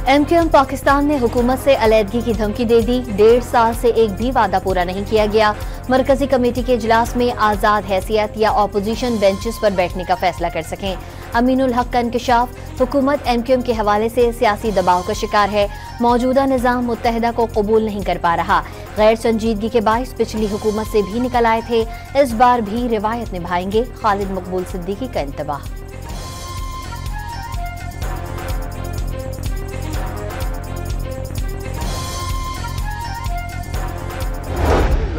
MQM Pakistan ने हुकूमत से अलहदगी की धमकी दे दी। 1.5 साल से एक भी वादा पूरा नहीं किया गया। मरकजी कमेटी के इजलास में आजाद हैसियत या ऑपोजिशन बेंचेस पर बैठने का फैसला कर सकें। अमीनुल हक का इंकशाफ, हुकूमत MQM के हवाले से सियासी दबाव का शिकार है। मौजूदा निजाम मुत्तहिदा को कबूल नहीं कर पा रहा। गैर संजीदगी के बाइस पिछली हुकूमत से भी निकल आए थे। इस बार भी रिवायत निभाएंगे। खालिद मकबूल सिद्दीकी का इंतबाह।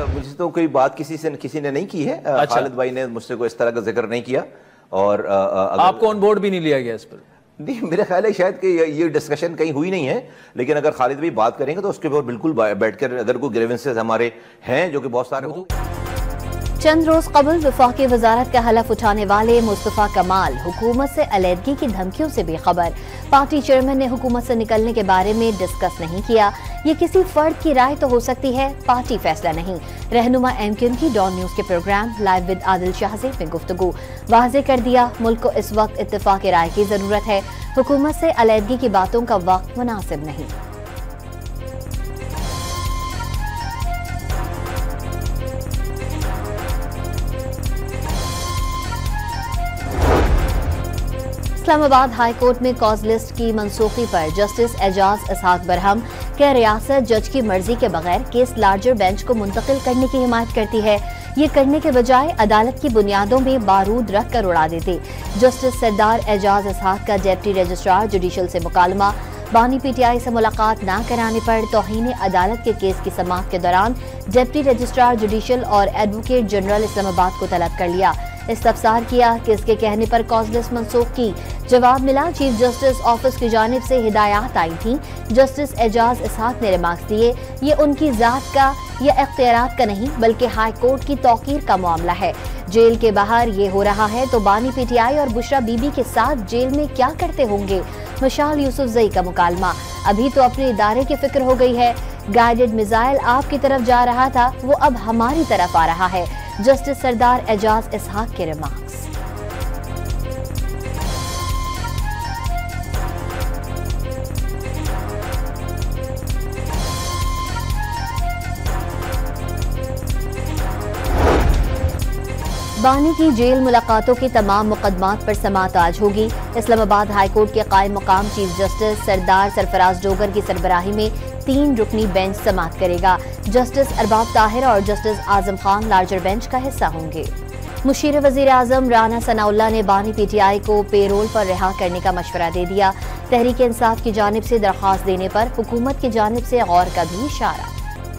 मुझे तो कोई बात किसी ने नहीं की है। अच्छा। खालिद भाई ने मुझसे कोई इस तरह का जिक्र नहीं किया और आपको ऑन बोर्ड भी नहीं लिया गया इस पर? नहीं, मेरा ख्याल है शायद कि ये डिस्कशन कहीं हुई नहीं है, लेकिन अगर खालिद भाई बात करेंगे तो उसके ऊपर बिल्कुल बैठकर अगर कोई ग्रीवेंसेस हमारे हैं जो कि बहुत सारे हो। चंद रोज कबल वफाकी वजारत का हलफ उठाने वाले मुस्तफा कमाल हुकूमत से अलहदगी की धमकियों से बेखबर। पार्टी चेयरमैन ने हुकूमत से निकलने के बारे में डिस्कस नहीं किया। ये किसी फर्द की राय तो हो सकती है, पार्टी फैसला नहीं। रहनुमा MQM की डॉन न्यूज के प्रोग्राम लाइव विद आदिल शाहज़ी में गुफ्तगू वाज़े कर दिया, मुल्क को इस वक्त इत्तेफाक राय की जरूरत है। हुकूमत से अलहदगी की बातों का वक्त मुनासिब नहीं। इस्लामाबाद हाई कोर्ट में कॉज लिस्ट की मनसूखी पर जस्टिस एजाज इसहाक बरहम के रियासत जज की मर्जी के बगैर केस लार्जर बेंच को मुंतकिल करने की हिमायत करती है। ये करने के बजाय अदालत की बुनियादों में बारूद रख कर उड़ा देते। जस्टिस सरदार एजाज इसहाक का डिप्टी रजिस्ट्रार जुडिशल से मुकालमा, बानी PTI से मुलाकात न कराने पर तौहीन अदालत के केस की समाअत के दौरान डिप्टी रजिस्ट्रार जुडिशल और एडवोकेट जनरल इस्लामाबाद को तलब कर लिया। इस्तफसार किया कि इसके कहने पर कॉज लिस्ट मनसूख की। जवाब मिला, चीफ जस्टिस ऑफिस की जानिब से हिदायत आई थी। जस्टिस एजाज इसहाक ने रिमार्क्स दिए, ये उनकी जात का या इख्तियारात का नहीं बल्कि हाई कोर्ट की तौकीर का मामला है। जेल के बाहर ये हो रहा है तो बानी PTI और बुशरा बीबी के साथ जेल में क्या करते होंगे। मशाल यूसुफजई का मुकालमा, अभी तो अपने इदारे की फिक्र हो गई है। गाइडेड मिसाइल आपकी तरफ जा रहा था, वो अब हमारी तरफ आ रहा है। जस्टिस सरदार एजाज इसहाक के रिमार्क्स। बानी की जेल मुलाकातों की तमाम मुकदमात पर समाअत आज होगी। इस्लामाबाद हाई कोर्ट के कायम मुकाम चीफ जस्टिस सरदार सरफराज डोगर की सरबराही में 3 रुकनी बेंच समाअत करेगा। जस्टिस अरबाब ताहिर और justice Azam Khan larger bench का हिस्सा होंगे। मुशीर वजीर आजम राना सनाउल्लाह ने बानी PTI को पेरोल पर रिहा करने का मशवरा दे दिया। तहरीक इंसाफ की जानिब से दरख्वास्त देने पर हुकूमत की जानिब से गौर का भी इशारा।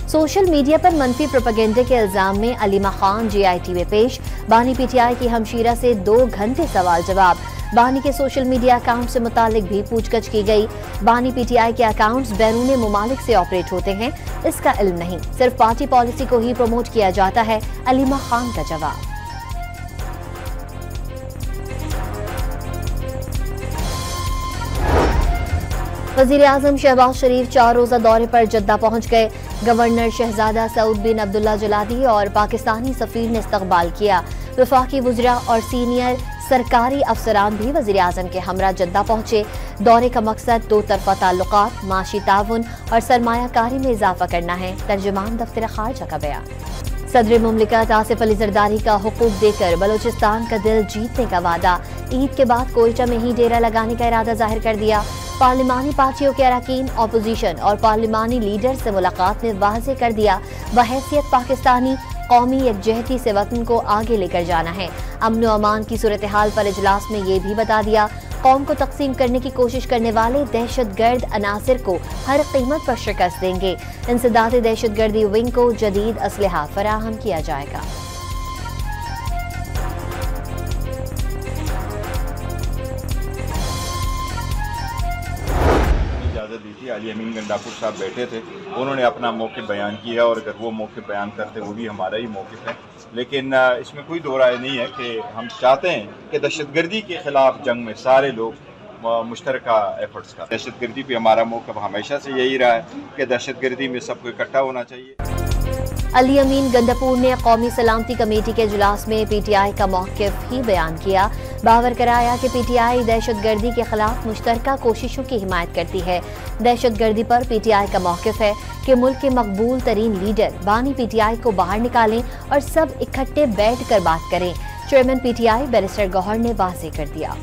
सोशल मीडिया पर मनफी प्रोपेगेंडे के इल्जाम में अलीमा खान GIT में पेश। बानी PTI की हमशीरा से 2 घंटे सवाल जवाब। बानी के सोशल मीडिया अकाउंट से मुतालिक भी पूछगछ की गई। बानी PTI के अकाउंट्स बैरून मुमालिक से ऑपरेट होते हैं, इसका इल्म नहीं, सिर्फ पार्टी पॉलिसी को ही प्रमोट किया जाता है। अलीमा खान का जवाब। वजीर आजम शहबाज शरीफ 4 रोजा दौरे पर जद्दा पहुंच गए। गवर्नर शहजादा सऊद बिन अब्दुल्ला जलादी और पाकिस्तानी सफीर ने इस्तकबाल किया। वफाकी वज़रा और सीनियर सरकारी अफसरान भी वजीर आजम के हमरा जद्दा पहुंचे। दौरे का मकसद 2 तरफा ताल्लुकात, माशी ताउन और सरमायाकारी में इजाफा करना है। तर्जुमान दफ्तर खारजा का बयान। सदर मुमलिकत आसिफ अली जरदारी का हुकूक देकर बलोचिस्तान का दिल जीतने का वादा। ईद के बाद कोयटा में ही डेरा लगाने का इरादा जाहिर कर दिया। पार्लिमानी पार्टियों के अरकान, ऑपोजिशन और पार्लिमानी लीडर से मुलाकात में वाज़े कर दिया, बहैसियत पाकिस्तानी कौमी यकजहती से वतन को आगे लेकर जाना है। अमन व अमान की सूरत हाल पर इजलास में ये भी बता दिया, कौम को तकसीम करने की कोशिश करने वाले दहशतगर्द अनासिर को हर कीमत पर शिकस्त देंगे। इंसदाद दहशतगर्दी विंग को जदीद असलहा फराहम किया जाएगा। दी थी। अली अमीन गंडापुर साहब बैठे थे, उन्होंने अपना मौक़िफ़ बयान किया और अगर वो मौक़िफ़ बयान करते वो भी हमारा ही मौक़िफ़ है। लेकिन इसमें कोई दो राय नहीं है कि हम चाहते हैं कि दहशतगर्दी के ख़िलाफ़ जंग में सारे लोग मुश्तरका एफर्ट्स का। दहशतगर्दी पे हमारा मौक़िफ़ हमेशा से यही रहा है कि दहशतगर्दी में सबको इकट्ठा होना चाहिए। अली अमीन गंडापुर ने कौमी सलामती कमेटी के इजलास में PTI का मौक़िफ़ ही बयान किया। बावर कराया कि PTI दहशतगर्दी के खिलाफ मुश्तरका कोशिशों की हिमायत करती है। दहशतगर्दी पर PTI का मौक़िफ़ है कि मुल्क के मकबूल तरीन लीडर बानी PTI को बाहर निकालें और सब इकट्ठे बैठ कर बात करें। चेयरमैन PTI बैरिस्टर गौहर ने वाज़ेह कर दिया।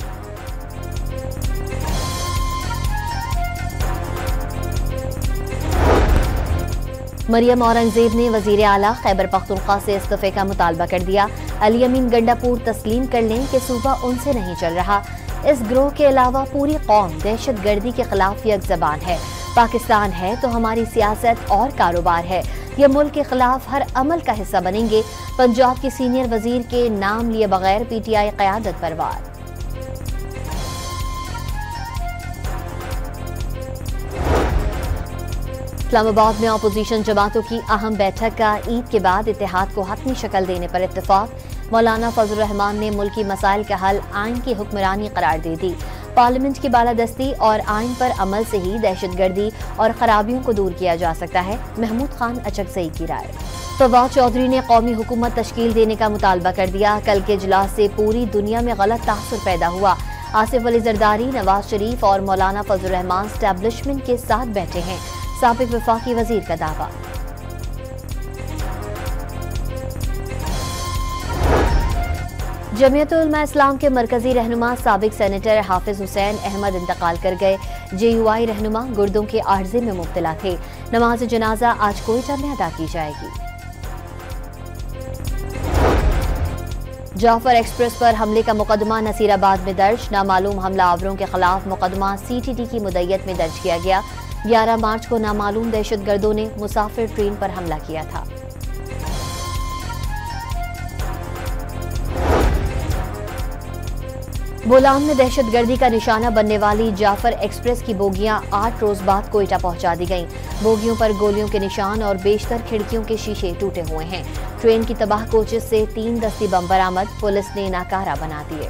मरियम औरंगजेब ने वजीर आला खैबर पख्तूनख्वा से इस्तीफे का मुतालबा कर दिया। अली अमीन गंडापुर तस्लीम कर लें कि सूबा उनसे नहीं चल रहा। इस गिरोह के अलावा पूरी कौम दहशतगर्दी के खिलाफ एक ज़बान है। पाकिस्तान है तो हमारी सियासत और कारोबार है। ये मुल्क के खिलाफ हर अमल का हिस्सा बनेंगे। पंजाब के सीनियर वजीर के नाम लिए बगैर PTI क़यादत पर वार। इस्लामाबाद में अपोजिशन जमातों की अहम बैठक का ईद के बाद इत्तेहाद को हतमी शक्ल देने पर इत्तेफाक। मौलाना फजल रहमान ने मुल्की मसाइल का हल आइन की हुक्मरानी करार दे दी। पार्लियामेंट की बालादस्ती और आइन पर अमल से ही दहशतगर्दी और खराबियों को दूर किया जा सकता है। महमूद खान अचकज़ई की राय। फवाद चौधरी ने कौमी हुकूमत तश्कील देने का मुतालबा कर दिया। कल के इजलास से पूरी दुनिया में गलत तासुर पैदा हुआ। आसिफ अली जरदारी, नवाज शरीफ और मौलाना फजल रहमान स्टैब्लिशमेंट के साथ बैठे हैं। साबिक वफाकी वजीर का दावा। जमीयत उलमा इस्लाम के मरकजी रहनुमा साबिक सेनेटर हाफिज हुसैन अहमद इंतकाल कर गए। JUI रहनुमा गुर्दों के आर्जे में मुब्तला थे। नमाज जनाजा आज कोयटा में अदा की जाएगी। जाफर एक्सप्रेस पर हमले का मुकदमा नसीराबाद में दर्ज। नामालूम हमलावरों के खिलाफ मुकदमा CTT की मुद्दत में दर्ज किया गया। 11 मार्च को नामालूम दहशतगर्दों ने मुसाफिर ट्रेन पर हमला किया था। बोलान में दहशतगर्दी का निशाना बनने वाली जाफर एक्सप्रेस की बोगियां 8 रोज बाद कोयटा पहुंचा दी गईं। बोगियों पर गोलियों के निशान और बेशतर खिड़कियों के शीशे टूटे हुए हैं। ट्रेन की तबाह कोचेस से 3 दस्ती बम बरामद, पुलिस ने नाकारा बना दिए।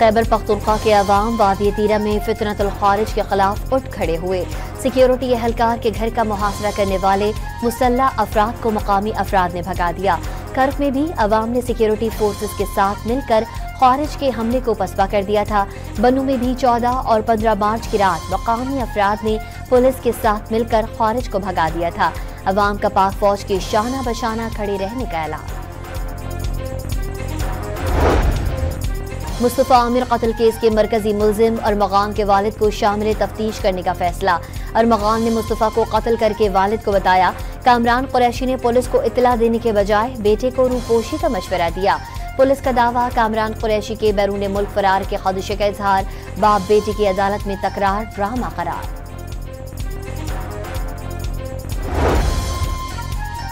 खैबर पख्तूनख्वा के अवाम वादी तीरा में फितरतुल खारिज के खिलाफ उठ खड़े हुए। सिक्योरिटी एहलकार के घर का मुहासरा करने वाले मुसल्लह अफराद को मकामी अफराद ने भगा दिया। कर्क में भी अवाम ने सिक्योरिटी फोर्सेस के साथ मिलकर खारिज के हमले को पसपा कर दिया था। बनू में भी 14 और 15 मार्च की रात मकामी अफराद ने पुलिस के साथ मिलकर खारिज को भगा दिया था। अवाम का पाक फौज के शाना बशाना खड़े रहने का ऐलान। मुस्तफा आमिर कत्ल केस के मरकजी मुलजिम अरमगान के वालिद को शामिल तफ्तीश करने का फैसला। अरमगान ने मुस्तफा को कत्ल करके वालिद को बताया। कामरान कुरैशी ने पुलिस को इत्तला देने के बजाय बेटे को रूपोशी का मशवरा दिया। पुलिस का दावा, कामरान कुरैशी के बैरून मुल्क फरार के खदशे का इजहार, बाप बेटे की अदालत में तकरार ड्रामा करार।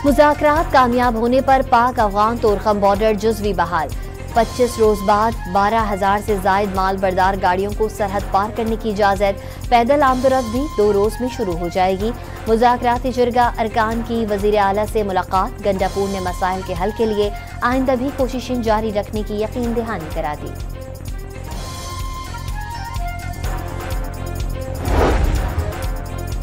मुज़ाकरात कामयाब होने पर पाक अफगान तोरखम बॉर्डर जुज़वी बहाल। 25 रोज बाद 12,000 से जायद माल बरदार गाड़ियों को सरहद पार करने की इजाजत। पैदल आमदोरफ्त भी 2 रोज में शुरू हो जाएगी। मुज़ाकराती जुर्गा अरकान की वजीर आला से मुलाकात। गंडापुर ने मसाइल के हल के लिए आइंदा भी कोशिशें जारी रखने की यकीन दहानी करा दी।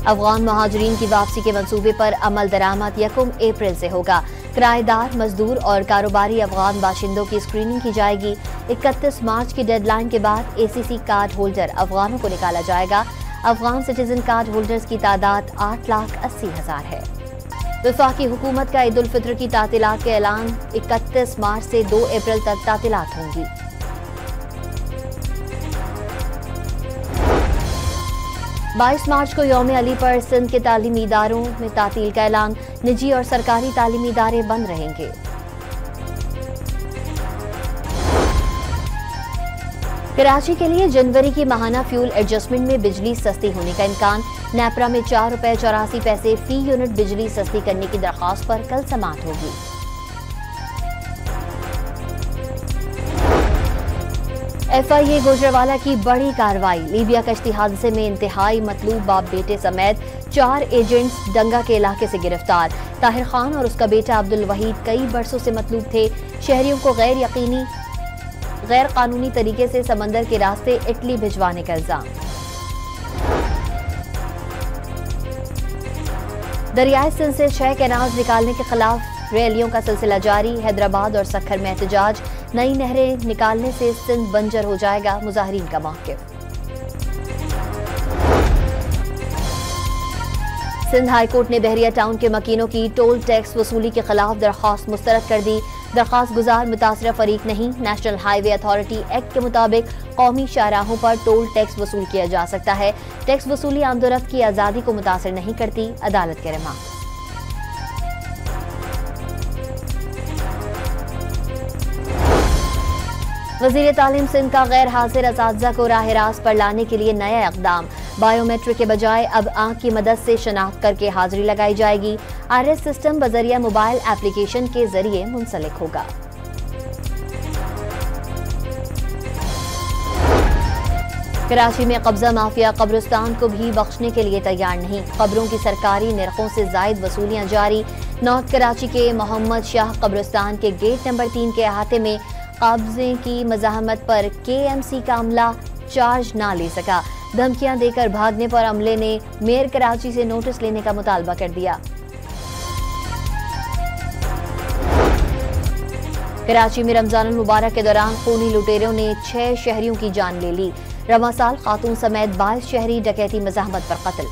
अफगान महाजरीन की वापसी के मंसूबे पर अमल दरामद 1 अप्रैल से होगा। किराएदार, मजदूर और कारोबारी अफगान बाशिंदों की स्क्रीनिंग की जाएगी। 31 मार्च की डेडलाइन के बाद ACC कार्ड होल्डर अफगानों को निकाला जाएगा। अफगान सिटीजन कार्ड होल्डर्स की तादाद 8,80,000 है। वफाकी हुकूमत का ईद उल फित्र की तातीलात का ऐलान। 31 मार्च से 2 अप्रैल तक तातीलात होंगी। बाईस मार्च को यौम अली पर सिंध के तालीमी इदारों में तातील का ऐलान। निजी और सरकारी तालीमी इदारे बंद रहेंगे। कराची के लिए जनवरी की माहाना फ्यूल एडजस्टमेंट में बिजली सस्ती होने का इम्कान। नेपरा में 4 रुपए 84 पैसे फी यूनिट बिजली सस्ती करने की दरख्वास्त पर कल समाअत होगी। FIA गुजरावाला की बड़ी कार्रवाई। लीबिया कश्ती हादसे में इंतहाई मतलूब बाप बेटे समेत 4 एजेंट्स दंगा के इलाके से गिरफ्तार। ताहिर खान और उसका बेटा अब्दुल वहीद कई बरसों से मतलूब थे। शहरियों को गैर कानूनी तरीके से समंदर के रास्ते इटली भिजवाने का इल्जाम। दरियाई सिंध से 6 कैनाल्स निकालने के खिलाफ रैलियों का सिलसिला जारी। हैदराबाद और सक्खर में एहतजाज। नई नहरें निकालने से सिंध बंजर हो जाएगा, मुजाहिरीन का मौक़िफ़। सिंध हाईकोर्ट ने बहरिया टाउन के मकीनों की टोल टैक्स वसूली के खिलाफ दरख्वास्त मुस्तरद कर दी। दरख्वास्त गुजार मुतासरा फरीक नहीं। नेशनल हाईवे अथॉरिटी एक्ट के मुताबिक कौमी शाहराहों पर टोल टैक्स वसूल किया जा सकता है। टैक्स वसूली आमदोरफ्त की आज़ादी को मुतासर नहीं करती, अदालत के रिमार्क। वज़ीर तालीम सिंध का गैर हाजिर असातिज़ा को राह रास्त पर लाने के लिए नया इक़दाम। बायोमेट्रिक के बजाय अब आंख की मदद से शनाख्त करके हाजिरी लगाई जाएगी। RS सिस्टम बजरिया मोबाइल एप्लीकेशन के जरिए मुंसलिक होगा। कराची में कब्जा माफिया कब्रिस्तान को भी बख्शने के लिए तैयार नहीं। कब्रों की सरकारी निर्खों से जायद वसूलियां जारी। नॉर्थ कराची के मोहम्मद शाह कब्रिस्तान के गेट नंबर 3 के अहाते में कब्जे की मज़ाहमत पर KMC का अमला चार्ज ना ले सका। धमकियां देकर भागने पर अमले ने मेयर कराची से नोटिस लेने का मुतालबा कर दिया। कराची में रमजान मुबारक के दौरान खूनी लुटेरों ने 6 शहरियों की जान ले ली। रवा साल खातून समेत 22 शहरी डकैती मज़ाहमत पर कत्ल।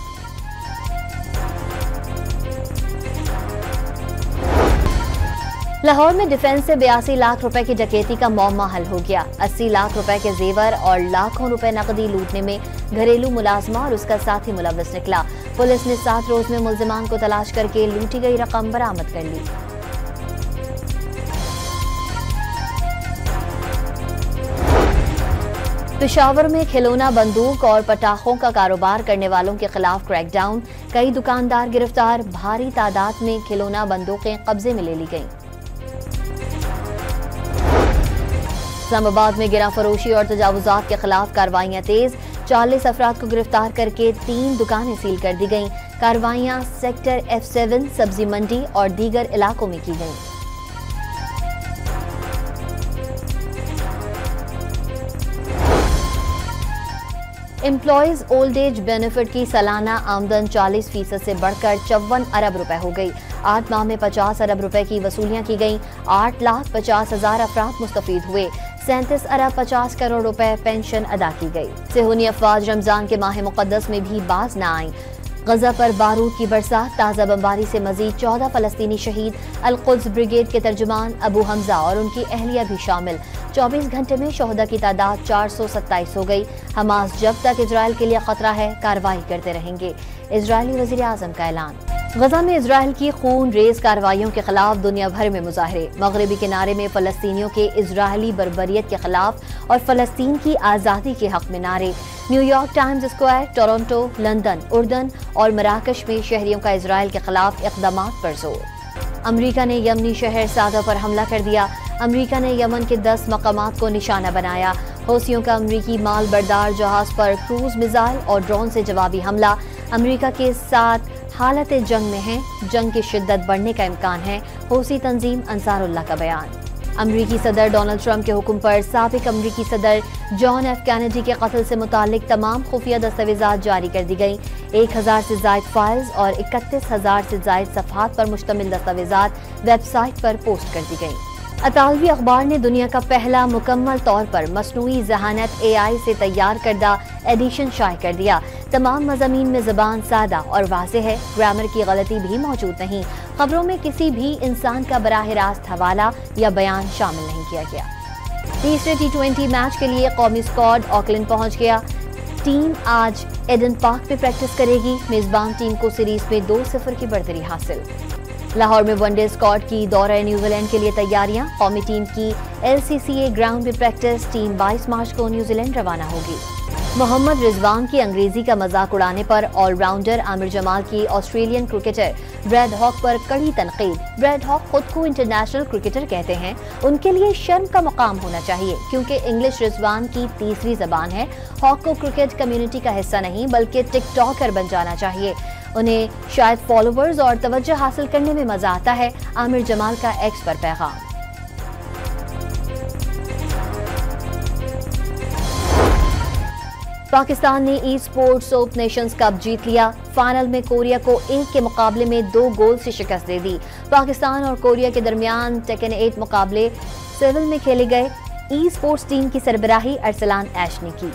लाहौर में डिफेंस से 82 लाख रुपए की डकैती का मौमा हल हो गया। 80 लाख रुपए के जेवर और लाखों रुपए नकदी लूटने में घरेलू मुलाजमा और उसका साथी मुलव्वस निकला। पुलिस ने 7 रोज में मुल्जिमान को तलाश करके लूटी गई रकम बरामद कर ली। पेशावर में खिलौना बंदूक और पटाखों का कारोबार करने वालों के खिलाफ क्रैकडाउन। कई दुकानदार गिरफ्तार। भारी तादाद में खिलौना बंदूकें कब्जे में ले ली गईं। इस्लामाबाद में गिरा फरोशी और तजावुजात के खिलाफ कार्रवाइयां तेज। 40 अफराद को गिरफ्तार करके 3 दुकानें सील कर दी गईं। कार्रवाइयां सेक्टर F7, सब्जी मंडी और दीगर इलाकों में की गईं। एम्प्लॉयज ओल्ड एज बेनिफिट की सालाना आमदन 40% से बढ़कर 54 अरब रुपए हो गई। 8 माह में 50 अरब रुपए की वसूलियां की गईं। 8,50,000 अफराद मुस्तफीद हुए। 37 अरब 50 करोड़ रुपए पेंशन अदा की गई। सेहूनी अफवाज रमजान के माह मुकद्दस में भी बाज न आईं। गजा पर बारूद की बरसात। ताज़ा बमबारी से मजीद 14 फलस्तीनी शहीद। अल-कुद्स ब्रिगेड के तर्जुमान अबू हमजा और उनकी अहलिया भी शामिल। 24 घंटे में शोहदा की तादाद 427 हो गई। हमास जब तक इजराइल के लिए खतरा है कार्रवाई करते रहेंगे। इजरायली वज़ीर आज़म का ऐलान। गजा में इजराइल की खून रेज कार्रवाइयों के खिलाफ दुनिया भर में मुजाहरे। मगरबी किनारे में फलस्तीनियों के इजरायली बर्बरियत के खिलाफ और फलस्तीन की आज़ादी के हक में नारे। New York Times Square, Toronto, London, उर्दन और मराकश में शहरियों का इजराइल के खिलाफ इक़दामात पर जोर। अमरीका ने यमनी शहर सादा पर हमला कर दिया। अमरीका ने यमन के 10 मकामात को निशाना बनाया। हौसियों का अमरीकी माल बरदार जहाज पर क्रूज मिसाइल और ड्रोन से जवाबी हमला। अमरीका के साथ हालत जंग में है। जंग की शिद्दत बढ़ने का इम्कान है। हौसी तंजीम अंसारुल्लाह का बयान। अमरीकी सदर डोनाल्ड ट्रंप के हुक्म पर साबिक अमरीकी सदर जॉन F कैनेडी के कत्ल से मुतालिक तमाम खुफिया दस्तावेजात जारी कर दी गई। 1000 से जायद फाइल्स और 31,000 से जायद सफ़हात पर मुश्तमिल दस्तावेजात वेबसाइट पर पोस्ट कर दी गई। अतालवी अखबार ने दुनिया का पहला मुकम्मल तौर पर मसनूई ज़हानत AI से तैयार करदा एडिशन शाये कर दिया। तमाम मज़ामीन में ज़बान सादा और वाज़ेह है। ग्रामर की गलती भी मौजूद नहीं। खबरों में किसी भी इंसान का बराह रास्त हवाला या बयान शामिल नहीं किया गया। तीसरे T20 मैच के लिए कौमी स्क्वाड ऑकलैंड पहुंच गया। टीम आज एडन पार्क में प्रैक्टिस करेगी। मेजबान टीम को सीरीज में 2-0 की बढ़तरी हासिल। लाहौर में वनडे स्क्वाड की दौरे न्यूजीलैंड के लिए तैयारियां। कौमी टीम की LCCA ग्राउंड में प्रैक्टिस। टीम 22 मार्च को न्यूजीलैंड रवाना होगी। मोहम्मद रिजवान की अंग्रेजी का मजाक उड़ाने पर ऑलराउंडर आमिर जमाल की ऑस्ट्रेलियन क्रिकेटर ब्रैड हॉक पर कड़ी तनकीद। ब्रैड हॉक खुद को इंटरनेशनल क्रिकेटर कहते हैं। उनके लिए शर्म का मकाम होना चाहिए क्योंकि इंग्लिश रिजवान की तीसरी जबान है। हॉक को क्रिकेट कम्युनिटी का हिस्सा नहीं बल्कि टिकटॉकर बन जाना चाहिए। उन्हें शायद फॉलोअर्स और तवज्जो हासिल करने में मजा आता है। आमिर जमाल का एक्स पर पैगाम। पाकिस्तान ने esports of nations cup जीत लिया। फाइनल में कोरिया को 1 के मुकाबले में 2 गोल से शिकस्त दे दी। पाकिस्तान और कोरिया के दरमियान टेकन 8 मुकाबले सेवल में खेले गए। ई स्पोर्ट्स टीम की सरबराही अरसलान ऐश ने की।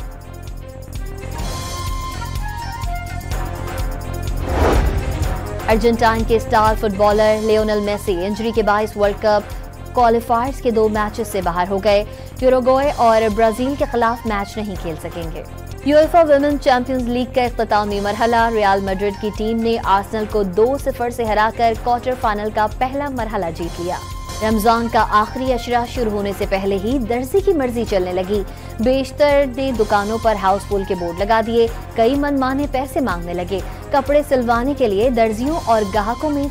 अर्जेंटाइन के star footballer Lionel Messi injury के बायस वर्ल्ड कप क्वालिफायर्स के 2 मैचेस से बाहर हो गए। यूरुग्वे और ब्राजील के खिलाफ मैच नहीं खेल सकेंगे। यूएफा वुमेन चैंपियंस लीग का इख्तितामी मरहला रियल मैड्रिड की टीम ने आर्सेनल को 2-0 से हराकर क्वार्टर फाइनल का पहला मरहला जीत लिया। रमजान का आखिरी अशरा शुरू होने से पहले ही दर्जी की मर्जी चलने लगी। बेशतर ने दुकानों पर हाउसफुल के बोर्ड लगा दिए। कई मनमाने पैसे मांगने लगे। कपड़े सिलवाने के लिए दर्जियों और ग्राहकों में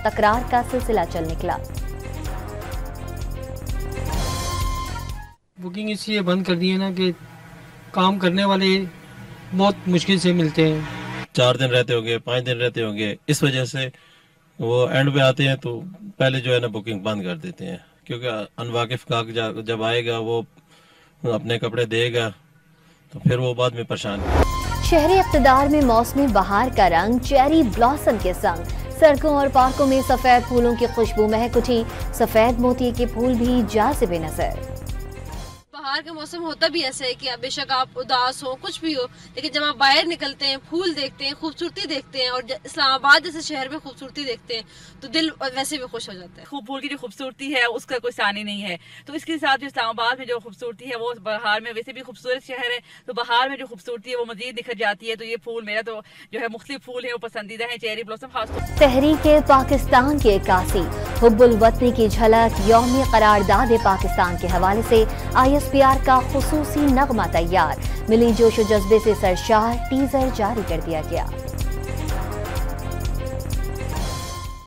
तकरार का सिलसिला चल निकला। बुकिंग इसलिए बंद कर दी है ना कि काम करने वाले बहुत मुश्किल से मिलते हैं। 4 दिन रहते होंगे, 5 दिन रहते होंगे, इस वजह से वो एंड पे आते हैं तो पहले जो है ना बुकिंग बंद कर देते हैं क्योंकि अनवाकिफ ग्राहक जब आएगा वो अपने कपड़े देगा तो फिर वो बाद में परेशान। शहरी इक़्तिदार में मौसमी बहार का रंग चेरी ब्लॉसम के संग सड़कों और पार्कों में सफेद फूलों की खुशबू महक उठी। सफेद मोती के फूल भी जाज़िब नज़र। बाहर का मौसम होता भी ऐसा है कि बेशक आप उदास हो कुछ भी हो, लेकिन जब आप बाहर निकलते हैं, फूल देखते हैं, खूबसूरती देखते हैं और इस्लामाबाद जैसे शहर में खूबसूरती देखते हैं तो दिल वैसे भी खुश हो जाता है। फूल की जो खूबसूरती है उसका कोई सानी नहीं है। तो इसके साथ जो इस्लामाबाद में जो खूबसूरती है वो बहार में वैसे भी खूबसूरत शहर है तो बहार में जो खूबसूरती है वो मजीद निखर जाती है। तो ये फूल मेरा तो जो है मुख्तलिफ फूल है वो पसंदीदा है, चेरी ब्लॉसम खासतौर। तहरीक पाकिस्तान के 81 हुब्बुल वतनी की झलक यौम करारदाद पाकिस्तान के हवाले से ISPR का खुसूसी नगमा तैयार। मिली जोश व जज्बे से सरशार टीजर जारी कर दिया गया।